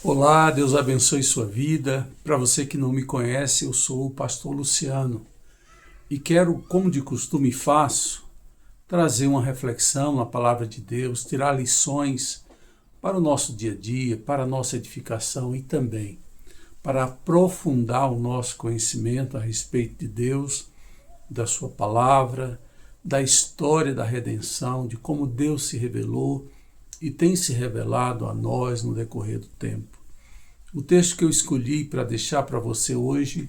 Olá, Deus abençoe sua vida. Para você que não me conhece, eu sou o pastor Luciano e quero, como de costume faço, trazer uma reflexão na palavra de Deus, tirar lições para o nosso dia a dia, para a nossa edificação e também para aprofundar o nosso conhecimento a respeito de Deus, da sua palavra, da história da redenção, de como Deus se revelou e tem se revelado a nós no decorrer do tempo. O texto que eu escolhi para deixar para você hoje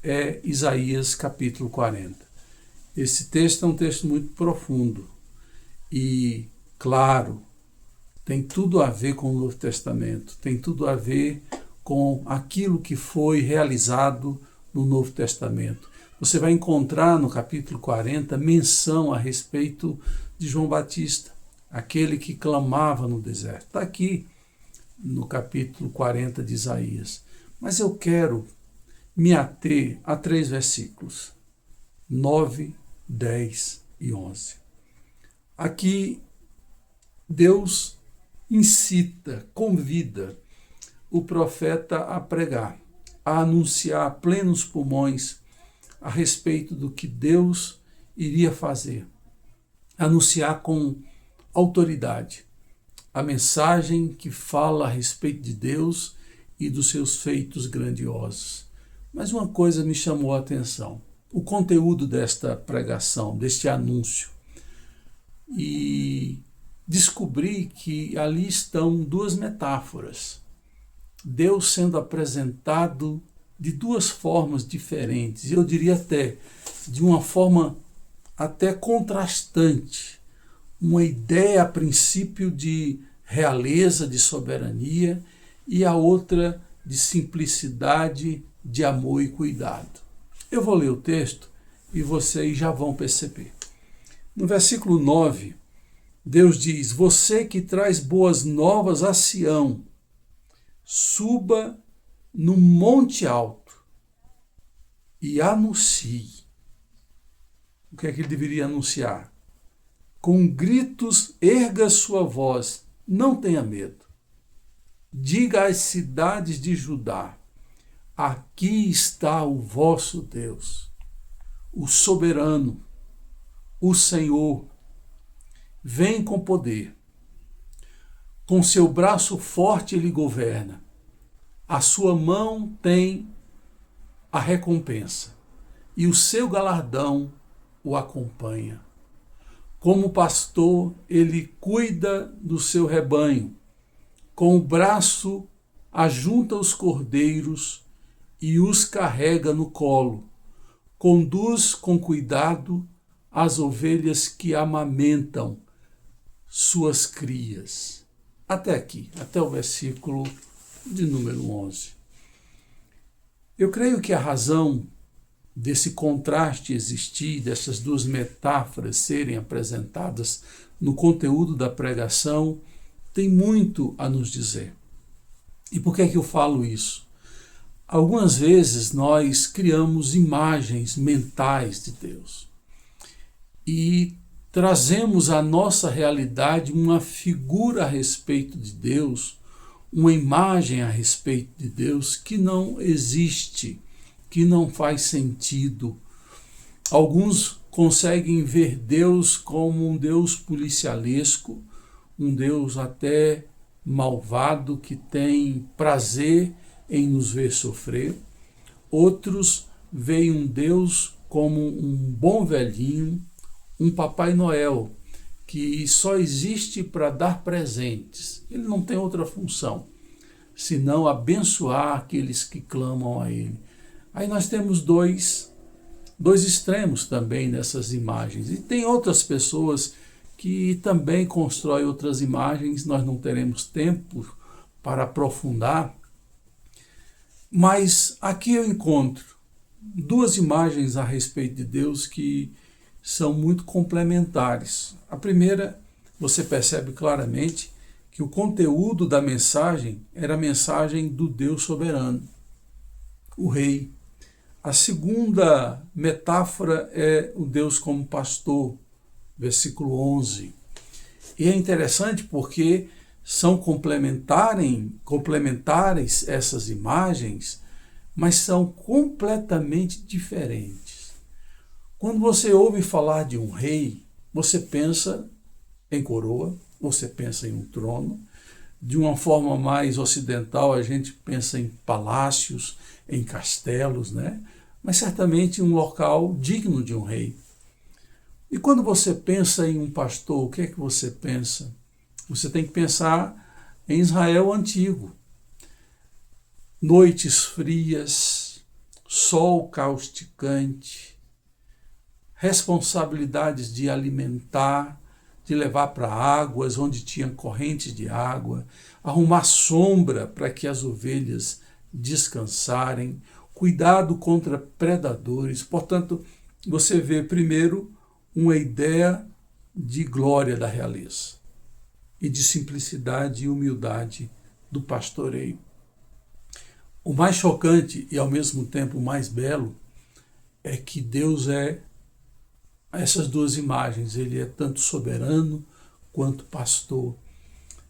é Isaías capítulo 40. Esse texto é um texto muito profundo e, claro, tem tudo a ver com o Novo Testamento, tem tudo a ver com aquilo que foi realizado no Novo Testamento. Você vai encontrar no capítulo 40 menção a respeito de João Batista, aquele que clamava no deserto. Está aqui no capítulo 40 de Isaías. Mas eu quero me ater a 3 versículos, 9, 10 e 11. Aqui Deus incita, convida o profeta a pregar, a anunciar a plenos pulmões a respeito do que Deus iria fazer, anunciar com autoridade a mensagem que fala a respeito de Deus e dos seus feitos grandiosos. Mas uma coisa me chamou a atenção, o conteúdo desta pregação, deste anúncio. E descobri que ali estão duas metáforas. Deus sendo apresentado de duas formas diferentes, eu diria até de uma forma até contrastante. Uma ideia a princípio de realeza, de soberania, e a outra de simplicidade, de amor e cuidado. Eu vou ler o texto e vocês já vão perceber. No versículo 9, Deus diz: você que traz boas novas a Sião, suba no monte alto e anuncie. O que é que ele deveria anunciar? Com gritos, erga sua voz, não tenha medo. Diga às cidades de Judá: aqui está o vosso Deus, o soberano, o Senhor. Vem com poder. Com seu braço forte ele governa. A sua mão tem a recompensa e o seu galardão o acompanha. Como pastor, ele cuida do seu rebanho. Com o braço ajunta os cordeiros e os carrega no colo. Conduz com cuidado as ovelhas que amamentam suas crias. Até aqui, até o versículo de número 11. Eu creio que a razão desse contraste existir, dessas duas metáforas serem apresentadas no conteúdo da pregação, tem muito a nos dizer. E por que é que eu falo isso? Algumas vezes nós criamos imagens mentais de Deus e trazemos à nossa realidade uma figura a respeito de Deus, uma imagem a respeito de Deus que não existe, que não faz sentido. Alguns conseguem ver Deus como um Deus policialesco, um Deus até malvado que tem prazer em nos ver sofrer. Outros veem um Deus como um bom velhinho, um Papai Noel, que só existe para dar presentes. Ele não tem outra função, senão abençoar aqueles que clamam a ele. Aí nós temos dois extremos também nessas imagens. E tem outras pessoas que também constroem outras imagens, nós não teremos tempo para aprofundar. Mas aqui eu encontro duas imagens a respeito de Deus que são muito complementares. A primeira, você percebe claramente que o conteúdo da mensagem era a mensagem do Deus soberano, o Rei. A segunda metáfora é o Deus como pastor, versículo 11. E é interessante porque são complementares essas imagens, mas são completamente diferentes. Quando você ouve falar de um rei, você pensa em coroa, você pensa em um trono. De uma forma mais ocidental, a gente pensa em palácios, em castelos, né? Mas certamente um local digno de um rei. E quando você pensa em um pastor, o que é que você pensa? Você tem que pensar em Israel antigo. Noites frias, sol causticante, responsabilidades de alimentar, de levar para águas onde tinha correntes de água, arrumar sombra para que as ovelhas descansarem, cuidado contra predadores. Portanto, você vê primeiro uma ideia de glória da realeza e de simplicidade e humildade do pastoreio. O mais chocante e ao mesmo tempo mais belo é que Deus é essas duas imagens, ele é tanto soberano quanto pastor.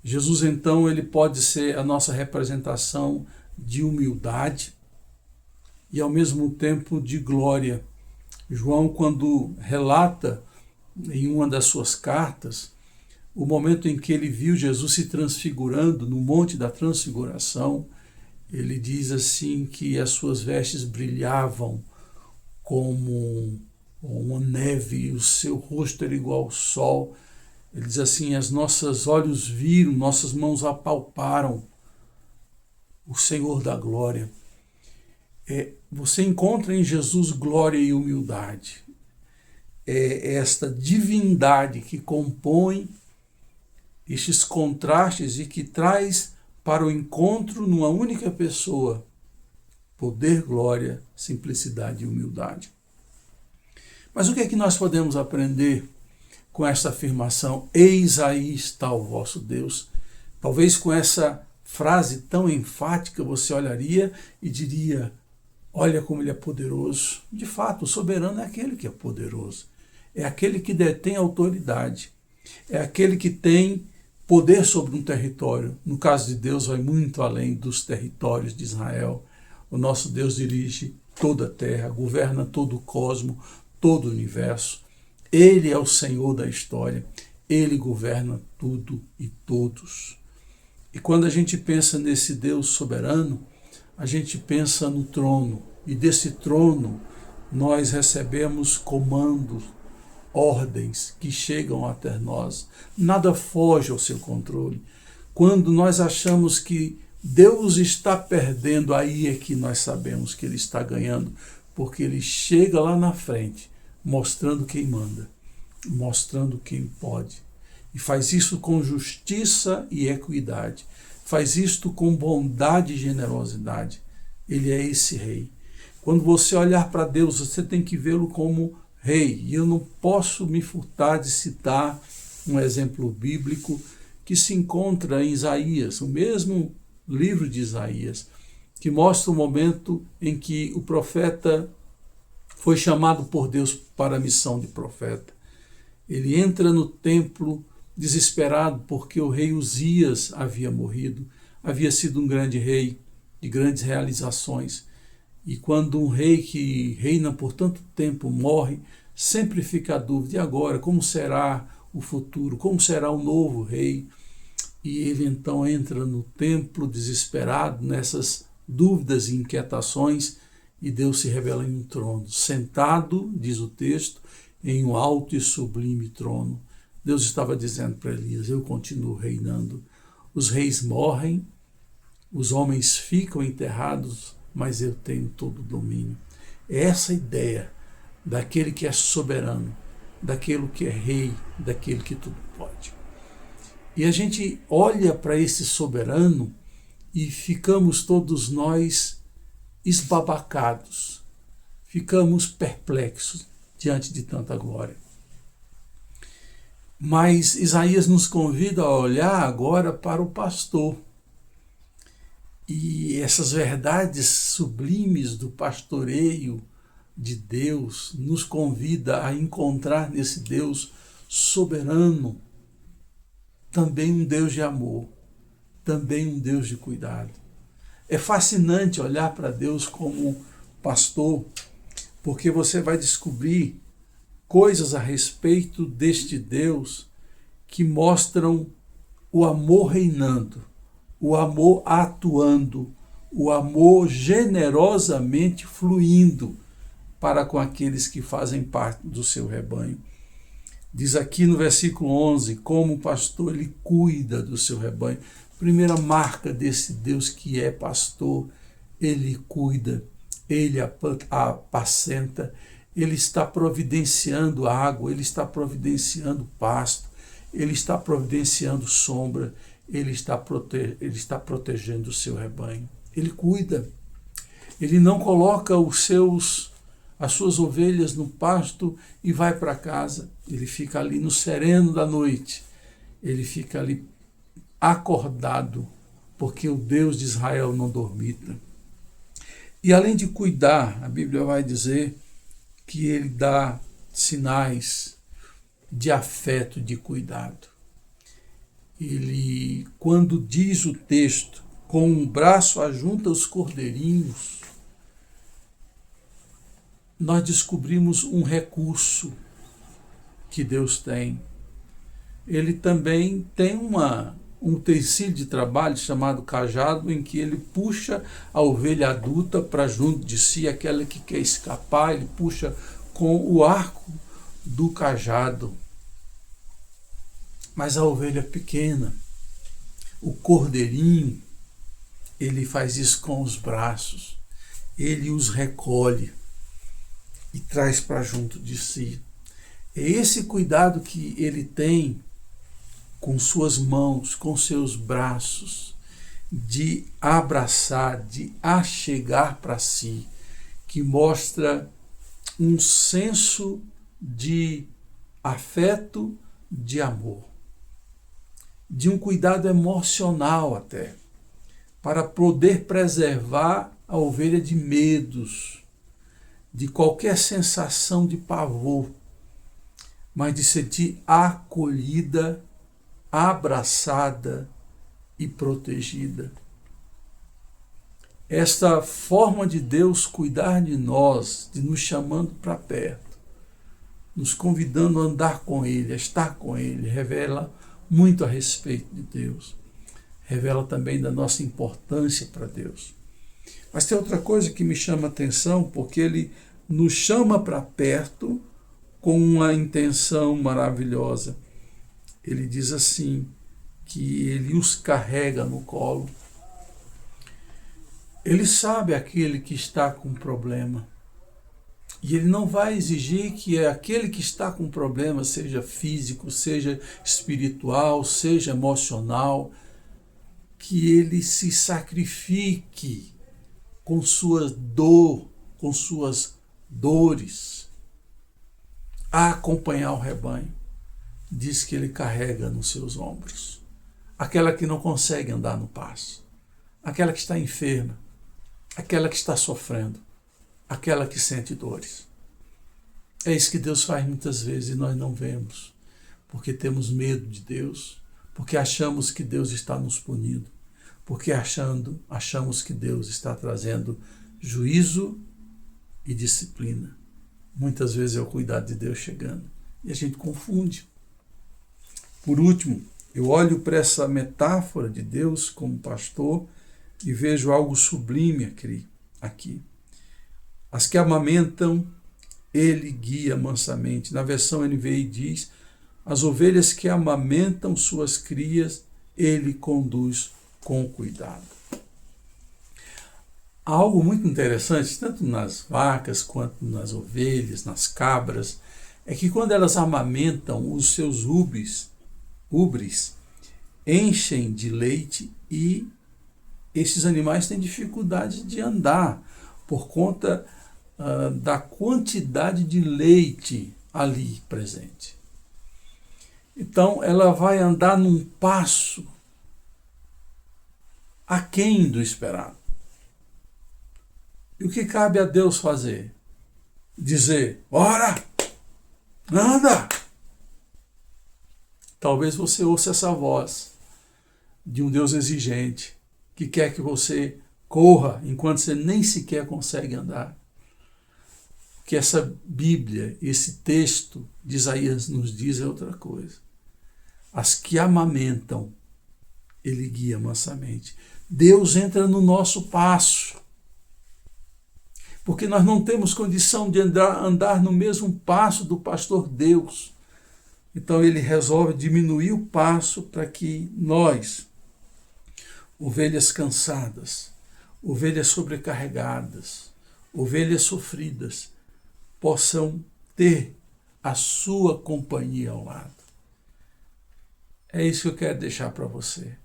Jesus, então, ele pode ser a nossa representação de humildade e ao mesmo tempo de glória. João, quando relata em uma das suas cartas o momento em que ele viu Jesus se transfigurando no Monte da Transfiguração, ele diz assim que as suas vestes brilhavam como uma neve e o seu rosto era igual ao sol. Ele diz assim, os nossos olhos viram, nossas mãos apalparam o Senhor da glória. Você encontra em Jesus glória e humildade. É esta divindade que compõe estes contrastes e que traz para o encontro numa única pessoa poder, glória, simplicidade e humildade. Mas o que é que nós podemos aprender com esta afirmação? Eis aí está o vosso Deus. Talvez com essa frase tão enfática você olharia e diria, olha como ele é poderoso. De fato, o soberano é aquele que é poderoso. É aquele que detém autoridade. É aquele que tem poder sobre um território. No caso de Deus, vai muito além dos territórios de Israel. O nosso Deus dirige toda a terra, governa todo o cosmos, todo o universo. Ele é o Senhor da história. Ele governa tudo e todos. E quando a gente pensa nesse Deus soberano, a gente pensa no trono. E desse trono nós recebemos comandos, ordens que chegam até nós. Nada foge ao seu controle. Quando nós achamos que Deus está perdendo, aí é que nós sabemos que ele está ganhando, porque ele chega lá na frente, mostrando quem manda, mostrando quem pode. E faz isso com justiça e equidade. Faz isto com bondade e generosidade. Ele é esse rei. Quando você olhar para Deus, você tem que vê-lo como rei. E eu não posso me furtar de citar um exemplo bíblico que se encontra em Isaías, o mesmo livro de Isaías, que mostra o momento em que o profeta foi chamado por Deus para a missão de profeta. Ele entra no templo desesperado porque o rei Uzias havia morrido, havia sido um grande rei de grandes realizações. E quando um rei que reina por tanto tempo morre, sempre fica a dúvida, e agora, como será o futuro? Como será o novo rei? E ele então entra no templo desesperado, nessas dúvidas e inquietações, e Deus se revela em um trono, sentado, diz o texto, em um alto e sublime trono. Deus estava dizendo para Elias, eu continuo reinando. Os reis morrem, os homens ficam enterrados, mas eu tenho todo o domínio. É essa ideia daquele que é soberano, daquele que é rei, daquele que tudo pode. E a gente olha para esse soberano e ficamos todos nós esbabacados, ficamos perplexos diante de tanta glória. Mas Isaías nos convida a olhar agora para o pastor. E essas verdades sublimes do pastoreio de Deus nos convida a encontrar nesse Deus soberano também um Deus de amor. também um Deus de cuidado. É fascinante olhar para Deus como pastor, porque você vai descobrir coisas a respeito deste Deus que mostram o amor reinando, o amor atuando, o amor generosamente fluindo para com aqueles que fazem parte do seu rebanho. Diz aqui no versículo 11, como o pastor ele cuida do seu rebanho. Primeira marca desse Deus que é pastor, ele cuida, ele apacenta, ele está providenciando água, ele está providenciando pasto, ele está providenciando sombra, ele está protegendo o seu rebanho. Ele cuida, ele não coloca as suas ovelhas no pasto e vai para casa. Ele fica ali no sereno da noite. Ele fica ali acordado, porque o Deus de Israel não dormita. E além de cuidar, a Bíblia vai dizer que ele dá sinais de afeto, de cuidado. Ele, quando diz o texto, com um braço ajunta os cordeirinhos, nós descobrimos um recurso que Deus tem. Ele também tem um utensílio de trabalho chamado cajado, em que ele puxa a ovelha adulta para junto de si, aquela que quer escapar, ele puxa com o arco do cajado. Mas a ovelha pequena, o cordeirinho, ele faz isso com os braços, ele os recolhe e traz para junto de si. É esse cuidado que ele tem com suas mãos, com seus braços, de abraçar, de achegar para si, que mostra um senso de afeto, de amor, de um cuidado emocional até, para poder preservar a ovelha de medos, de qualquer sensação de pavor, mas de sentir acolhida, abraçada e protegida. Esta forma de Deus cuidar de nós, de nos chamando para perto, nos convidando a andar com Ele, a estar com Ele, revela muito a respeito de Deus. Revela também da nossa importância para Deus. Mas tem outra coisa que me chama a atenção, porque Ele nos chama para perto com uma intenção maravilhosa. Ele diz assim, que Ele os carrega no colo. Ele sabe aquele que está com problema. E Ele não vai exigir que aquele que está com problema, seja físico, seja espiritual, seja emocional, que ele se sacrifique com sua dor, com suas dores, a acompanhar o rebanho. Diz que ele carrega nos seus ombros aquela que não consegue andar no pasto, aquela que está enferma, aquela que está sofrendo, aquela que sente dores. É isso que Deus faz muitas vezes e nós não vemos, porque temos medo de Deus, porque achamos que Deus está nos punindo, porque achamos que Deus está trazendo juízo e disciplina. Muitas vezes é o cuidado de Deus chegando e a gente confunde. Por último, eu olho para essa metáfora de Deus como pastor e vejo algo sublime aqui. As que amamentam, ele guia mansamente. Na versão NVI diz, as ovelhas que amamentam suas crias, ele conduz com cuidado. Há algo muito interessante, tanto nas vacas quanto nas ovelhas, nas cabras, é que quando elas amamentam, os seus ubres enchem de leite e esses animais têm dificuldade de andar por conta da quantidade de leite ali presente. Então, ela vai andar num passo aquém do esperado. E o que cabe a Deus fazer? Dizer, bora, anda! Talvez você ouça essa voz, de um Deus exigente, que quer que você corra enquanto você nem sequer consegue andar. O que essa Bíblia, esse texto de Isaías nos diz é outra coisa. As que amamentam, ele guia mansamente. Deus entra no nosso passo, porque nós não temos condição de andar no mesmo passo do pastor Deus. Então ele resolve diminuir o passo para que nós, ovelhas cansadas, ovelhas sobrecarregadas, ovelhas sofridas, possam ter a sua companhia ao lado. É isso que eu quero deixar para você.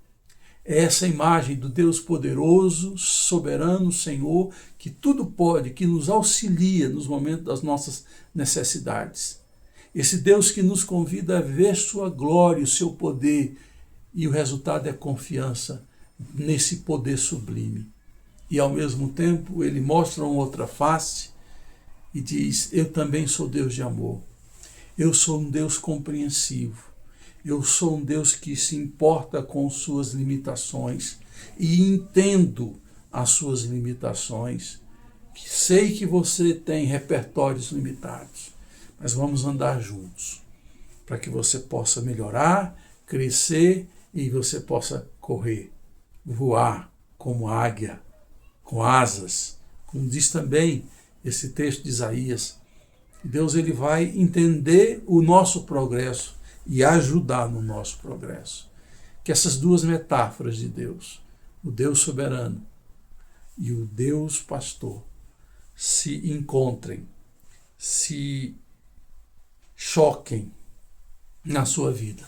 É essa imagem do Deus poderoso, soberano, Senhor, que tudo pode, que nos auxilia nos momentos das nossas necessidades. Esse Deus que nos convida a ver sua glória, o seu poder, e o resultado é confiança nesse poder sublime. E ao mesmo tempo ele mostra uma outra face e diz: eu também sou Deus de amor. Eu sou um Deus compreensivo. Eu sou um Deus que se importa com suas limitações e entendo as suas limitações. Sei que você tem repertórios limitados, mas vamos andar juntos para que você possa melhorar, crescer e você possa correr, voar como águia, com asas. Como diz também esse texto de Isaías, Deus ele vai entender o nosso progresso e ajudar no nosso progresso. Que essas duas metáforas de Deus, o Deus soberano e o Deus pastor, se encontrem, se choquem na sua vida.